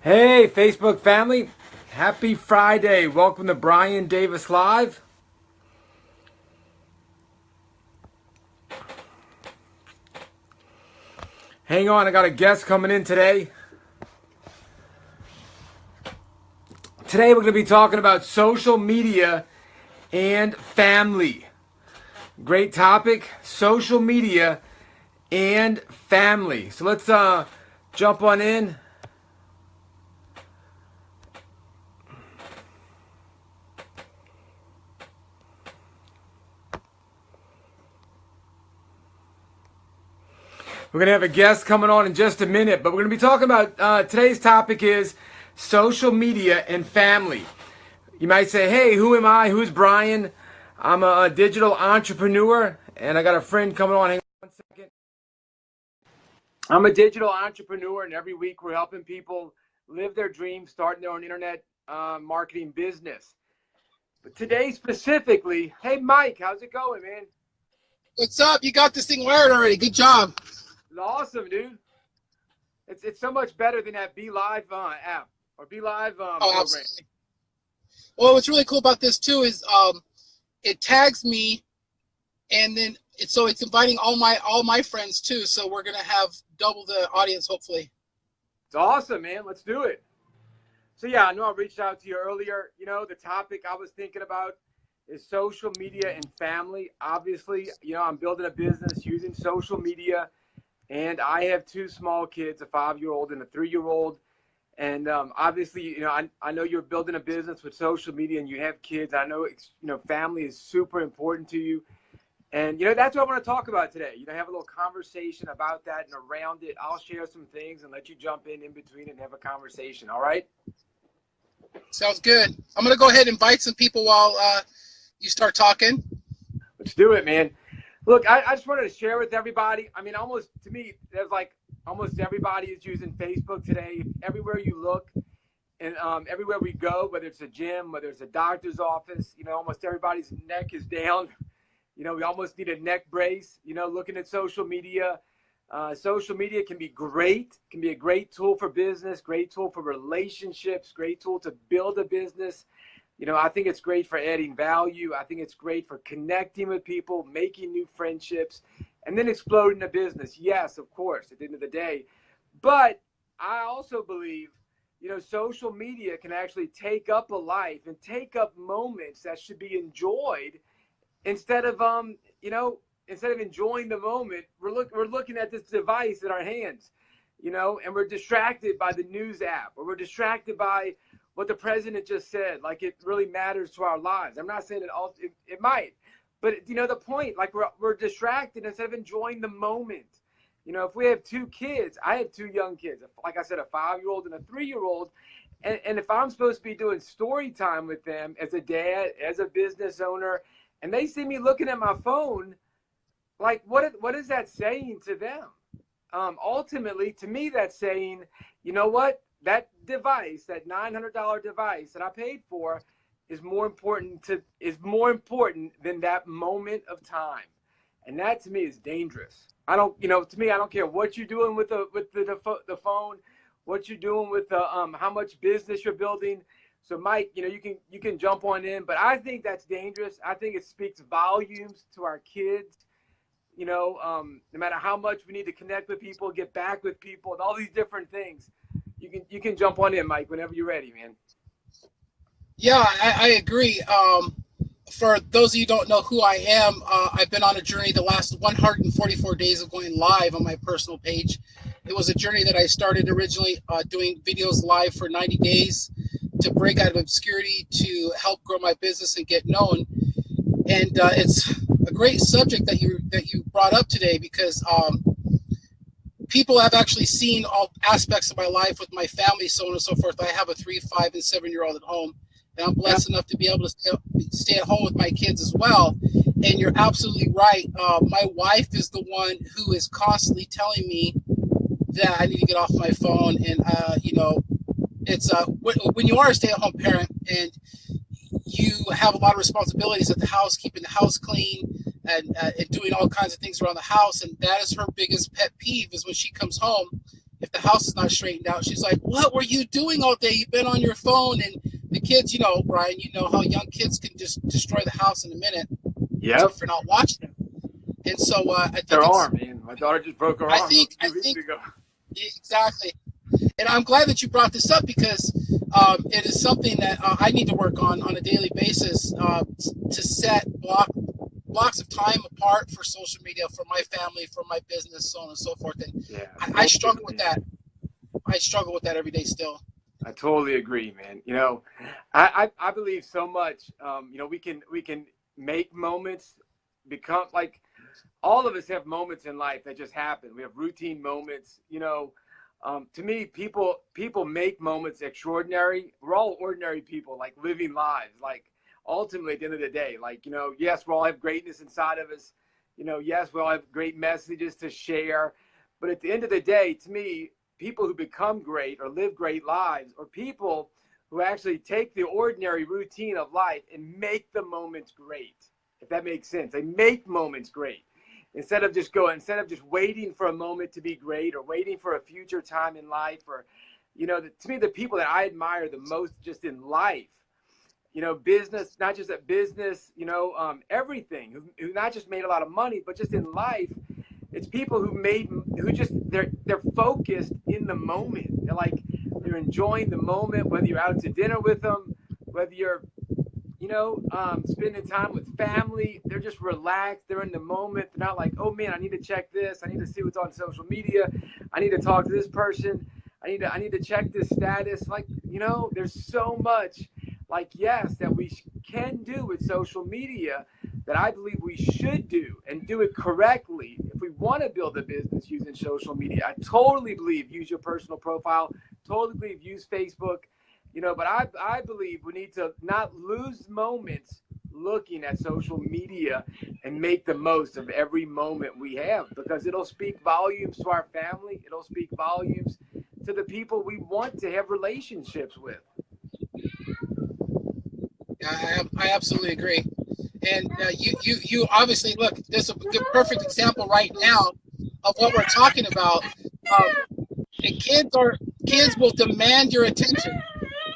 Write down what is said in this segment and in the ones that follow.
Hey, Facebook family. Happy Friday. Welcome to Brian Davis Live. Hang on, I got a guest coming in today. Today we're going to be talking about social media and family. Great topic, social media and family. So let's jump on in. We're going to have a guest coming on in just a minute, but we're going to be talking about today's topic is social media and family. You might say, hey, who am I? Who's Brian? I'm a digital entrepreneur, and I got a friend coming on. Hang on 1 second. I'm a digital entrepreneur, and every week we're helping people live their dreams, starting their own internet marketing business. But today specifically, hey, Mike, how's it going, man? What's up? You got this thing wired already. Good job. It's awesome, dude. It's so much better than that Be Live app or Be Live program. Absolutely. Well, what's really cool about this too is it tags me, and then it's inviting all my friends too. So we're gonna have double the audience, hopefully. It's awesome, man. Let's do it. So yeah, I know I reached out to you earlier. You know, the topic I was thinking about is social media and family. Obviously, you know, I'm building a business using social media. And I have two small kids, a 5-year-old and a 3-year-old. And obviously, you know, I know you're building a business with social media and you have kids. I know, family is super important to you. And, you know, that's what I want to talk about today. You know, have a little conversation about that and around it. I'll share some things and let you jump in between and have a conversation. All right? Sounds good. I'm gonna go ahead and invite some people while you start talking. Let's do it, man. Look, I just wanted to share with everybody. I mean, to me, there's like almost everybody is using Facebook today. Everywhere you look and everywhere we go, whether it's a gym, whether it's a doctor's office, you know, almost everybody's neck is down. You know, we almost need a neck brace, you know, looking at social media. Social media can be great, can be a great tool for business, great tool for relationships, great tool to build a business. You know, I think it's great for adding value. I think it's great for connecting with people, making new friendships, and then exploding a business. Yes, of course, at the end of the day. But I also believe, you know, social media can actually take up a life and take up moments that should be enjoyed instead of, instead of enjoying the moment, we're looking at this device in our hands, you know, and we're distracted by the news app, or we're distracted by what the president just said, like it really matters to our lives. I'm not saying it might, but you know, the point, like we're distracted instead of enjoying the moment. You know, if we have two kids, I have two young kids, like I said, a 5-year-old and a 3-year-old. And if I'm supposed to be doing story time with them as a dad, as a business owner, and they see me looking at my phone, like what is that saying to them? Ultimately, to me, that's saying, you know what? That device, that $900 device that I paid for, is more important than that moment of time, and that to me is dangerous. To me, I don't care what you're doing with the phone, what you're doing with the how much business you're building. So, Mike, you know, you can jump on in, but I think that's dangerous. I think it speaks volumes to our kids. You know, no matter how much we need to connect with people, get back with people, and all these different things. You can jump on in, Mike, whenever you're ready, man. Yeah, I agree. For those of you who don't know who I am, I've been on a journey the last 144 days of going live on my personal page. It was a journey that I started originally doing videos live for 90 days to break out of obscurity, to help grow my business and get known. And it's a great subject that you brought up today, because people have actually seen all aspects of my life with my family, so on and so forth. I have a 3, 5, and 7-year-old at home, and I'm blessed enough to be able to stay at home with my kids as well. And you're absolutely right. My wife is the one who is constantly telling me that I need to get off my phone. And you know, it's when you are a stay-at-home parent and you have a lot of responsibilities at the house, keeping the house clean, and doing all kinds of things around the house. And that is her biggest pet peeve, is when she comes home if the house is not straightened out, she's like, "What were you doing all day? You've been on your phone." And the kids, you know, Brian, you know how young kids can just destroy the house in a minute Yep. for not watching it. And so I think Their arm, man. My daughter just broke her arm a few weeks ago. Exactly. And I'm glad that you brought this up because it is something that I need to work on a daily basis to set blocks of time apart for social media, for my family, for my business, so on and so forth. And Yeah, I struggle with that. I struggle with that every day still. I totally agree, man. You know, I believe so much. You know, we can make moments become like, all of us have moments in life that just happen. We have routine moments. You know, to me, people make moments extraordinary. We're all ordinary people, like living lives. Like ultimately, at the end of the day, like, you know, yes, we all have greatness inside of us. You know, yes, we all have great messages to share. But at the end of the day, to me, people who become great or live great lives are people who actually take the ordinary routine of life and make the moments great, if that makes sense. They make moments great. Instead of just waiting for a moment to be great or waiting for a future time in life, or, you know, to me, the people that I admire the most just in life, you know, business, not just at business, you know, everything, who not just made a lot of money, but just in life, it's people they're focused in the moment. They're enjoying the moment, whether you're out to dinner with them, whether you're, you know, spending time with family. They're just relaxed. They're in the moment. They're not like, oh man, I need to check this. I need to see what's on social media. I need to talk to this person. I need to check this status. Like, you know, there's so much, like, yes, that we can do with social media that I believe we should do and do it correctly if we want to build a business using social media. I totally believe use your personal profile. Totally believe use Facebook. You know, but I believe we need to not lose moments looking at social media and make the most of every moment we have, because it'll speak volumes to our family. It'll speak volumes to the people we want to have relationships with. I absolutely agree. And you obviously, look, there's a perfect example right now of what we're talking about. And kids will demand your attention.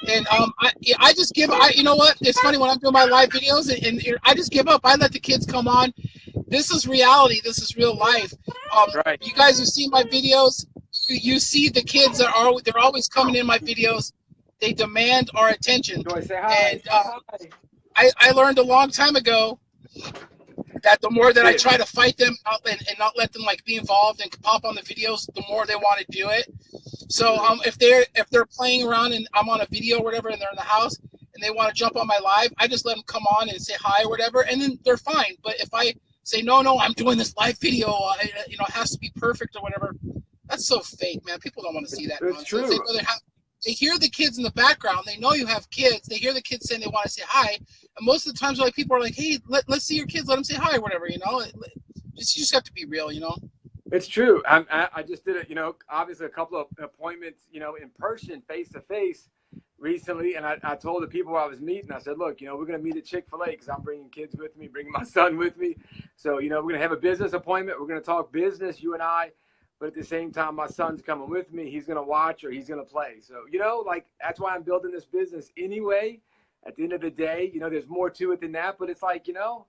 And I just give. You know what? It's funny when I'm doing my live videos, and I just give up. I let the kids come on. This is reality. This is real life. Right. You guys who see my videos, you see the kids they're always coming in my videos. They demand our attention. Do I say hi? And I learned a long time ago that the more that I try to fight them and not let them like be involved and pop on the videos, the more they want to do it. So if they're playing around and I'm on a video or whatever and they're in the house and they want to jump on my live, I just let them come on and say hi or whatever, and then they're fine. But if I say no, I'm doing this live video, you know, it has to be perfect or whatever, that's so fake, man. People don't want to see that. It's true. They hear the kids in the background. They know you have kids. They hear the kids saying they want to say hi. And most of the times, like, people are like, hey, let's see your kids. Let them say hi or whatever, you know. You just have to be real, you know. It's true. I just did it, you know, obviously a couple of appointments, you know, in person, face to face recently. And I told the people I was meeting, I said, look, you know, we're going to meet at Chick-fil-A because I'm bringing kids with me, bringing my son with me. So, you know, we're going to have a business appointment. We're going to talk business, you and I. But at the same time, my son's coming with me. He's going to watch or he's going to play. So, you know, like, that's why I'm building this business anyway. At the end of the day, you know, there's more to it than that. But it's like, you know,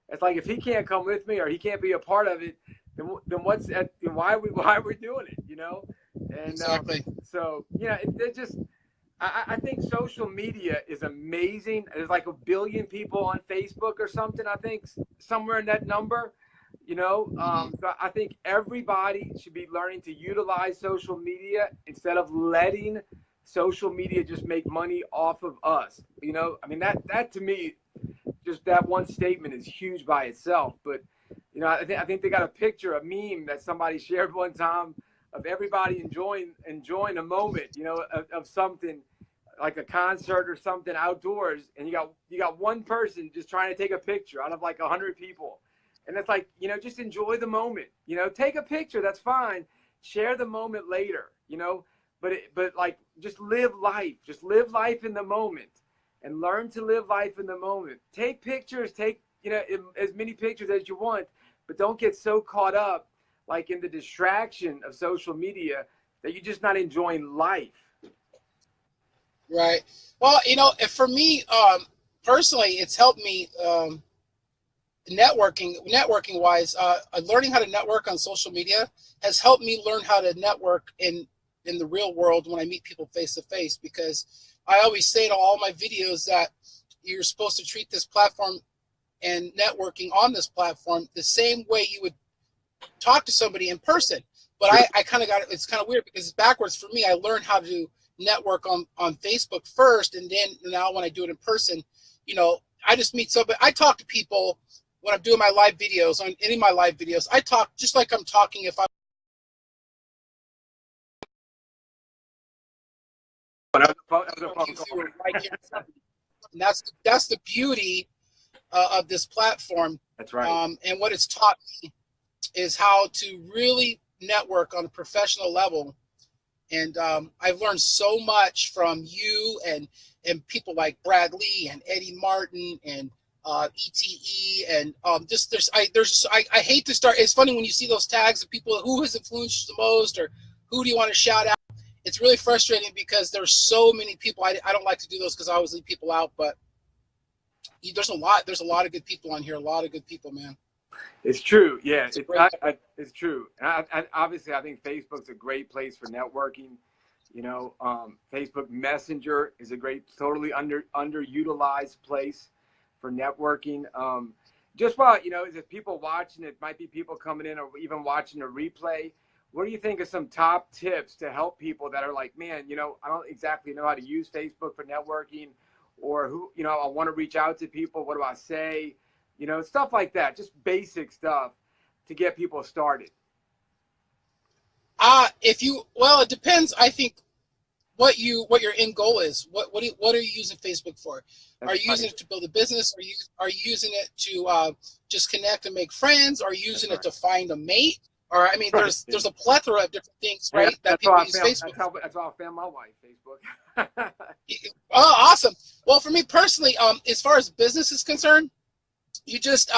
it's like if he can't come with me or he can't be a part of it, then why are we doing it, you know? And exactly. So, yeah, it just, I think social media is amazing. There's like 1 billion people on Facebook or something, I think, somewhere in that number. You know, so I think everybody should be learning to utilize social media instead of letting social media just make money off of us. You know, I mean, that to me, just that one statement is huge by itself. But, you know, I think they got a picture, a meme that somebody shared one time of everybody enjoying a moment, you know, of something like a concert or something outdoors. And you got one person just trying to take a picture out of like 100 people. And it's like, you know, just enjoy the moment, you know, take a picture. That's fine. Share the moment later, you know, but like, just live life in the moment and learn to live life in the moment. Take pictures, you know, as many pictures as you want, but don't get so caught up like in the distraction of social media that you're just not enjoying life. Right. Well, you know, for me, personally, it's helped me networking wise. Learning how to network on social media has helped me learn how to network in the real world when I meet people face to face, because I always say to all my videos that you're supposed to treat this platform and networking on this platform the same way you would talk to somebody in person. But Sure. I kind of got it. It's kind of weird because it's backwards for me. I learned how to network on Facebook first, and then now when I do it in person, you know, I just meet somebody. I talk to people when I'm doing my live videos. On any of my live videos, I talk just like I'm talking if I'm talking through right here in front of me. And that's the beauty of this platform. That's right. And what it's taught me is how to really network on a professional level. And I've learned so much from you and people like Brad Lee and Eddie Martin and ETE and just I hate to start. It's funny when you see those tags of people who has influenced the most or who do you want to shout out. It's really frustrating because there's so many people. I don't like to do those because I always leave people out, but there's a lot of good people on here. A lot of good people, man. It's true. Yeah, it's true. And obviously, I think Facebook's a great place for networking. You know, Facebook Messenger is a great, totally underutilized place for networking. Just while, you know, there's people watching, it might be people coming in or even watching a replay. What do you think are some top tips to help people that are like, man, you know, I don't exactly know how to use Facebook for networking, or who, you know, I want to reach out to people. What do I say? You know, stuff like that, just basic stuff to get people started. It depends. I think what your end goal is. What are you using Facebook for? Are you using it to build a business? Are you using it to just connect and make friends? Are you using it to find a mate? Or I mean, there's a plethora of different things, right? That people use Facebook. That's how I found my wife, Facebook. Oh, awesome. Well, for me personally, as far as business is concerned, you just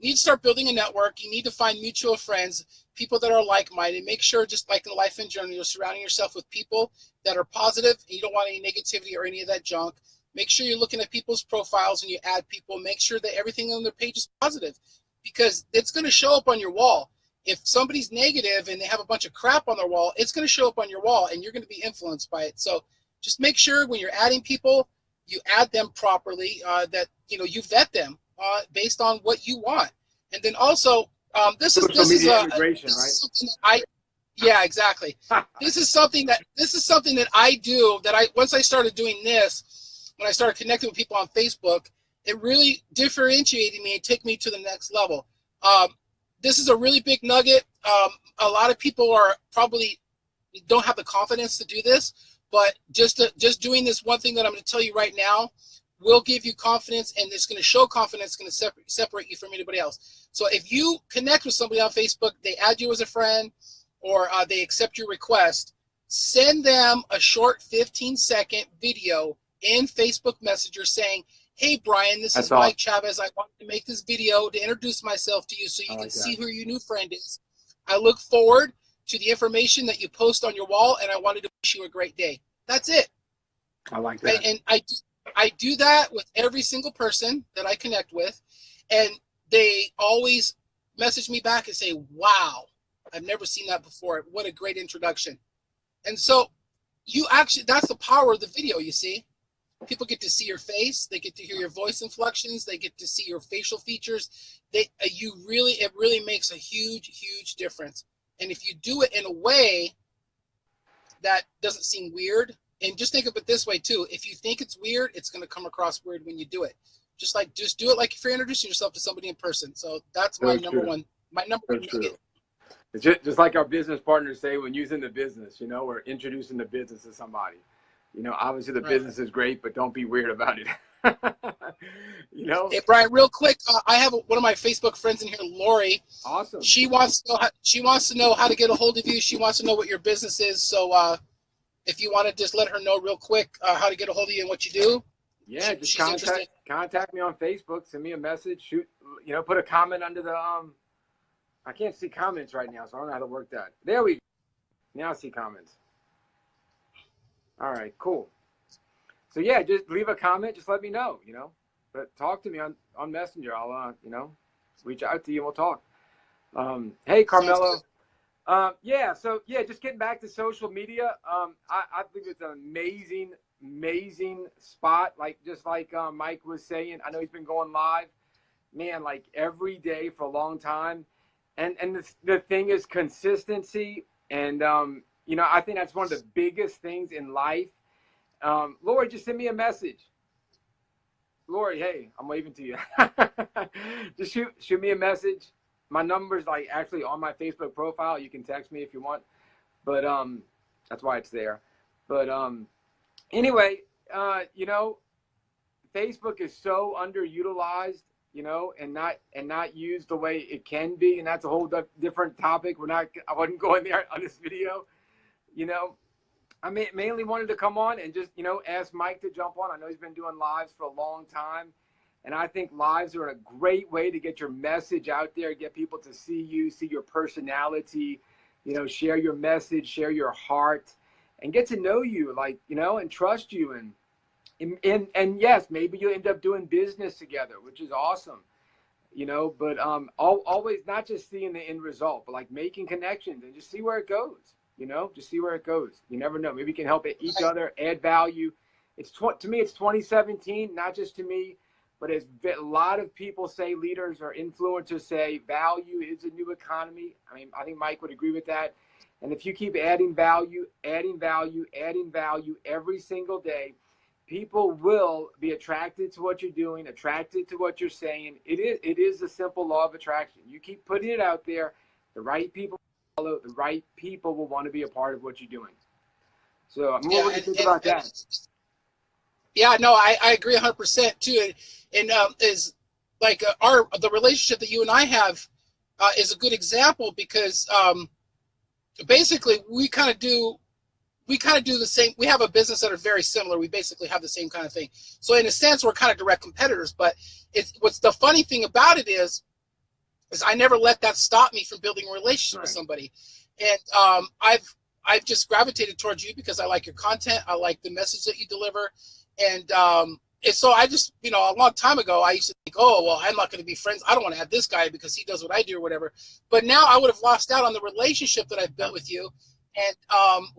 need to start building a network. You need to find mutual friends, people that are like-minded. Make sure, just like in life in general, you're surrounding yourself with people that are positive, and you don't want any negativity or any of that junk. Make sure you're looking at people's profiles and you add people. Make sure that everything on their page is positive, because it's going to show up on your wall. If somebody's negative and they have a bunch of crap on their wall, it's going to show up on your wall, and you're going to be influenced by it. So just make sure when you're adding people, you add them properly, that, you know, you vet them based on what you want. And then also, this is something yeah, exactly. This is something that I do, that once I started doing this, when I started connecting with people on Facebook, it really differentiated me and took me to the next level. This is a really big nugget. A lot of people are probably don't have the confidence to do this, but just doing this one thing that I'm going to tell you right now will give you confidence, and it's going to show confidence. It's going to separate you from anybody else. So if you connect with somebody on Facebook, they add you as a friend, or they accept your request, send them a short 15-second video in Facebook Messenger saying, hey, Brian, this is Mike Chavez. I want to make this video to introduce myself to you so you can see who your new friend is. I look forward to the information that you post on your wall, and I wanted to wish you a great day. That's it. I like that. And I do that with every single person that I connect with, and they always message me back and say, wow, I've never seen that before. What a great introduction. And so that's the power of the video, you see. People get to see your face. They get to hear your voice inflections. They get to see your facial features. It really makes a huge, huge difference. And if you do it in a way that doesn't seem weird, and just think of it this way too, if you think it's weird, it's going to come across weird when you do it. Just do it like if you're introducing yourself to somebody in person. So that's my number one nugget. It's just like our business partners say when using the business, you know, we're introducing the business to somebody. You know, obviously the business is great, but don't be weird about it. You know. Hey, Brian, real quick, I have one of my Facebook friends in here, Lori. Awesome. She wants to know how to get a hold of you. She wants to know what your business is. So if you want to just let her know real quick how to get a hold of you and what you do. Yeah, just contact me on Facebook. Send me a message. Shoot, you know, put a comment under the I can't see comments right now, so I don't know how to work that. There we go. Now I see comments. All right, cool. So yeah, just leave a comment. Just let me know, you know. But talk to me on Messenger. I'll, you know, reach out to you and we'll talk. Hey, Carmelo. Yeah, so yeah, just getting back to social media. I believe it's an amazing spot. Like just like Mike was saying, I know he's been going live, man, like every day for a long time. And the thing is consistency. And you know, I think that's one of the biggest things in life. Lori, just send me a message. Lori, hey, I'm waving to you. Just shoot me a message. My number's like actually on my Facebook profile. You can text me if you want, but that's why it's there. But anyway, you know, Facebook is so underutilized, you know, and not used the way it can be, and that's a whole different topic. I wasn't going there on this video, you know. I mainly wanted to come on and just, you know, ask Mike to jump on. I know he's been doing lives for a long time. And I think lives are a great way to get your message out there, get people to see you, see your personality, you know, share your message, share your heart, and get to know you, like, you know, and trust you. And yes, maybe you'll end up doing business together, which is awesome, you know, but always not just seeing the end result, but like making connections and just see where it goes. You know, just see where it goes. You never know. Maybe we can help each other, add value. To me, it's 2017, not just to me, but as a lot of people say, leaders or influencers say, value is a new economy. I mean, I think Mike would agree with that. And if you keep adding value every single day, people will be attracted to what you're doing, attracted to what you're saying. It is a simple law of attraction. You keep putting it out there, the right people follow, the right people will want to be a part of what you're doing. So what do you think about that? Yeah, no, I agree 100% too. And is like the relationship that you and I have is a good example because basically we kind of do the same. We have a business that are very similar. We basically have the same kind of thing. So in a sense, we're kind of direct competitors. But what's the funny thing about it is I never let that stop me from building a relationship with somebody. And I've just gravitated towards you because I like your content. I like the message that you deliver. And so I just, you know, a long time ago, I used to think, oh, well, I'm not going to be friends. I don't want to have this guy because he does what I do or whatever. But now I would have lost out on the relationship that I've built with you. And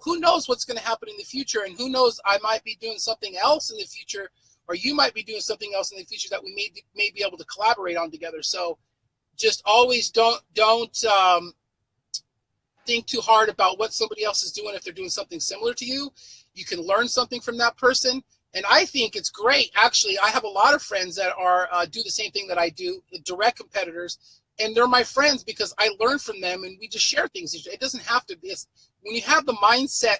who knows what's going to happen in the future? And who knows, I might be doing something else in the future, or you might be doing something else in the future that we may be able to collaborate on together. So just always don't think too hard about what somebody else is doing if they're doing something similar to you. You can learn something from that person. And I think it's great. Actually, I have a lot of friends that are do the same thing that I do, direct competitors, and they're my friends because I learn from them and we just share things. It doesn't have to be. When you have the mindset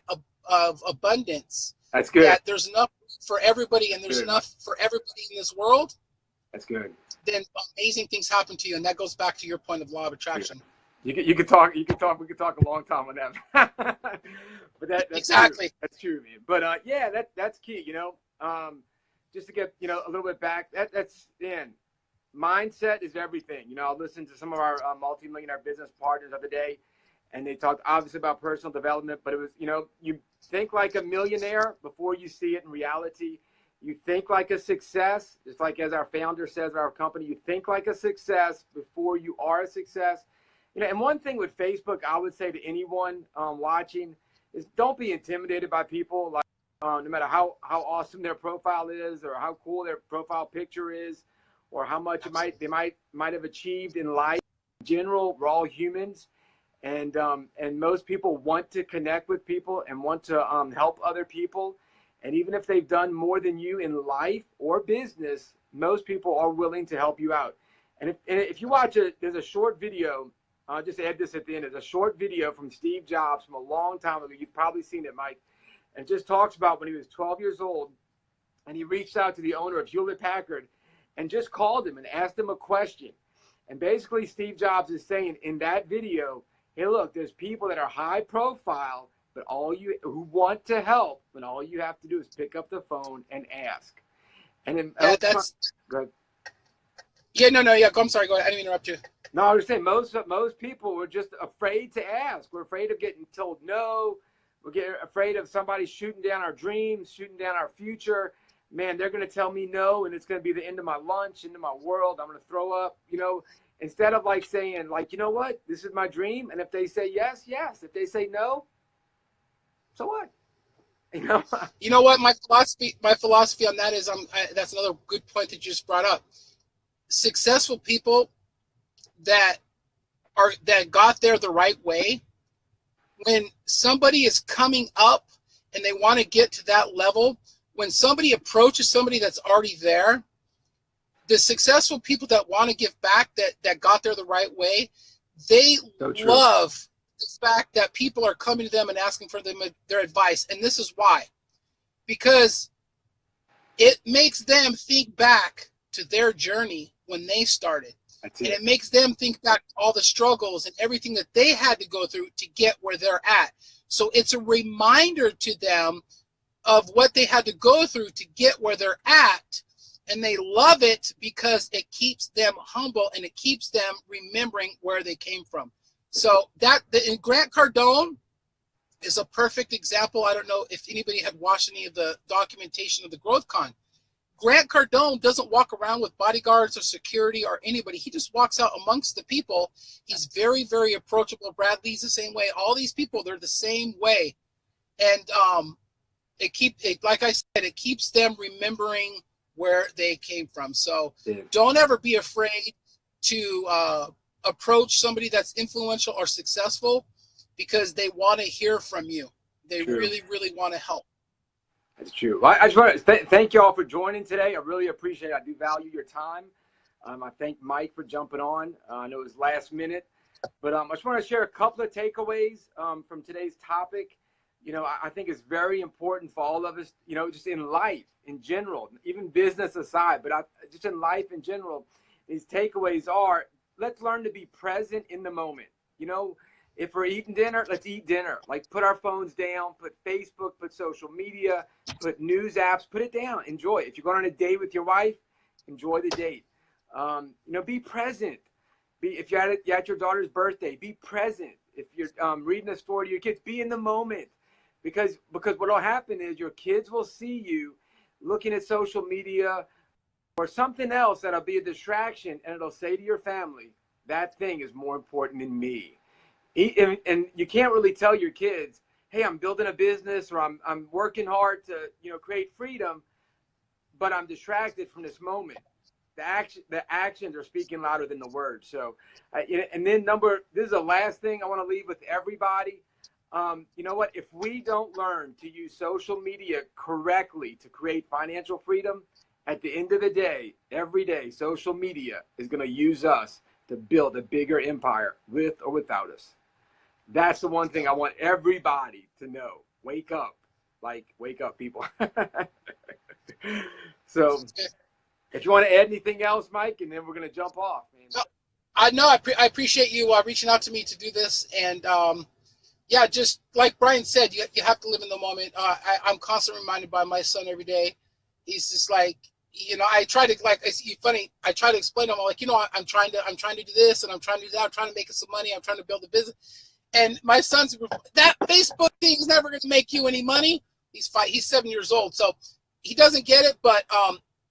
of abundance, that's good. That there's enough for everybody and there's enough for everybody in this world. That's good. Then amazing things happen to you, and that goes back to your point of law of attraction. You could talk. We could talk a long time on that. But that's exactly true. That's true, man. But yeah, that's key. You know, just to get, you know, a little bit back. That's mindset is everything. You know, I listened to some of our multi-millionaire business partners the other day, and they talked obviously about personal development. But it was, you know, you think like a millionaire before you see it in reality. You think like a success, just like as our founder says of our company. You think like a success before you are a success. You know, and one thing with Facebook, I would say to anyone watching is don't be intimidated by people. Like no matter how awesome their profile is, or how cool their profile picture is, or how much they might have achieved in life. In general, we're all humans, and most people want to connect with people and want to help other people. And even if they've done more than you in life or business, most people are willing to help you out. And if you watch there's a short video. I'll just add this at the end. It's a short video from Steve Jobs from a long time ago. You've probably seen it, Mike. And it just talks about when he was 12 years old, and he reached out to the owner of Hewlett-Packard and just called him and asked him a question. And basically, Steve Jobs is saying in that video, hey, look, there's people that are high profile, but who want to help, but all you have to do is pick up the phone and ask. And then that's good. Yeah, no, yeah. I'm sorry. Go ahead. I didn't interrupt you. No, I was saying most people were just afraid to ask. We're afraid of getting told no. We get afraid of somebody shooting down our dreams, shooting down our future. Man, they're going to tell me no, and it's going to be the end of my lunch, end of my world. I'm going to throw up, you know, instead of like saying like, you know what, this is my dream. And if they say yes, yes. If they say no, so what? You know what? My philosophy on that is, that's another good point that you just brought up. Successful people that got there the right way, when somebody is coming up and they want to get to that level, when somebody approaches somebody that's already there, the successful people that want to give back, that got there the right way, they love the fact that people are coming to them and asking for their advice. And this is why. Because it makes them think back to their journey when they started. And it makes them think back to all the struggles and everything that they had to go through to get where they're at. So it's a reminder to them of what they had to go through to get where they're at. And they love it because it keeps them humble and it keeps them remembering where they came from. So and Grant Cardone is a perfect example. I don't know if anybody had watched any of the documentation of the GrowthCon. Grant Cardone doesn't walk around with bodyguards or security or anybody. He just walks out amongst the people. He's very, very approachable. Brad Lee's the same way. All these people, they're the same way. And like I said, it keeps them remembering where they came from. So don't ever be afraid to approach somebody that's influential or successful, because they want to hear from you. They really, really want to help. That's true. Well, I just want to thank you all for joining today. I really appreciate it. I do value your time. I thank Mike for jumping on. I know it was last minute, but I just want to share a couple of takeaways from today's topic. You know, I think it's very important for all of us, you know, just in life in general, even business aside, but just in life in general, these takeaways are, let's learn to be present in the moment. You know, if we're eating dinner, let's eat dinner. Like, put our phones down, put Facebook, put social media, put news apps, put it down. Enjoy it. If you're going on a date with your wife, enjoy the date. You know, be present. If you're at your daughter's birthday, be present. If you're reading a story to your kids, be in the moment. Because what will happen is your kids will see you looking at social media or something else that'll be a distraction, and it'll say to your family, that thing is more important than me. And you can't really tell your kids, hey, I'm building a business, or I'm working hard to, you know, create freedom, but I'm distracted from this moment. The actions are speaking louder than the words. So, and then this is the last thing I want to leave with everybody. You know what? If we don't learn to use social media correctly to create financial freedom, at the end of the day, every day, social media is going to use us to build a bigger empire with or without us. That's the one thing I want everybody to know. Wake up. Like, wake up, people. So if you want to add anything else, Mike, and then we're going to jump off, man. I appreciate you reaching out to me to do this. And yeah, just like Brian said, you have to live in the moment. I'm constantly reminded by my son every day. He's just like, you know, I try to, like, it's funny, I try to explain to him, like, you know, I'm trying to do this, and I'm trying to do that, I'm trying to make some money, I'm trying to build a business. And my son's, that Facebook thing is never going to make you any money. He's 7 years old, so he doesn't get it. But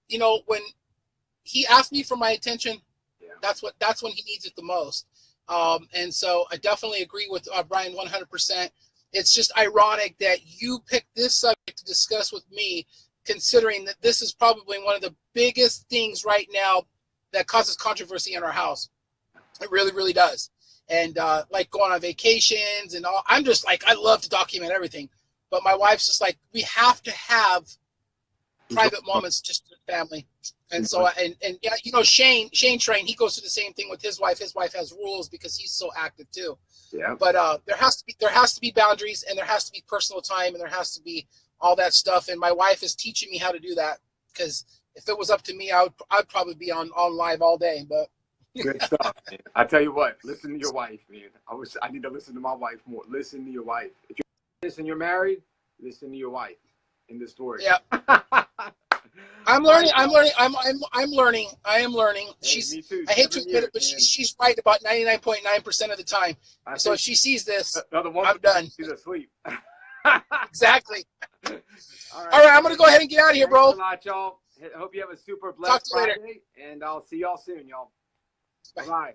you know, when he asks me for my attention, that's when he needs it the most. And so I definitely agree with Brian 100%. It's just ironic that you picked this subject to discuss with me, considering that this is probably one of the biggest things right now that causes controversy in our house. It really, really does. And like going on vacations and all, I'm just like, I love to document everything. But my wife's just like, we have to have private moments just with family. And so, and yeah, you know, Shane Train, he goes through the same thing with his wife. His wife has rules because he's so active too. Yeah. But there has to be boundaries, and there has to be personal time, and there has to be all that stuff. And my wife is teaching me how to do that, because if it was up to me, I'd probably be on live all day. But good stuff, man. I tell you what, listen to your wife, man. I need to listen to my wife more. Listen to your wife. If you're married, listen to your wife in the story. Yeah. I'm learning. I am learning. Hey, me too. I hate to admit it, but she's right about 99.9% of the time. So if she sees this, I'm done. She's asleep. Exactly. All All right, I'm gonna go ahead and get out of here, bro. Thanks a lot, y'all. I hope you have a super Talk blessed to you later. Friday, and I'll see y'all soon, y'all. Bye. Bye.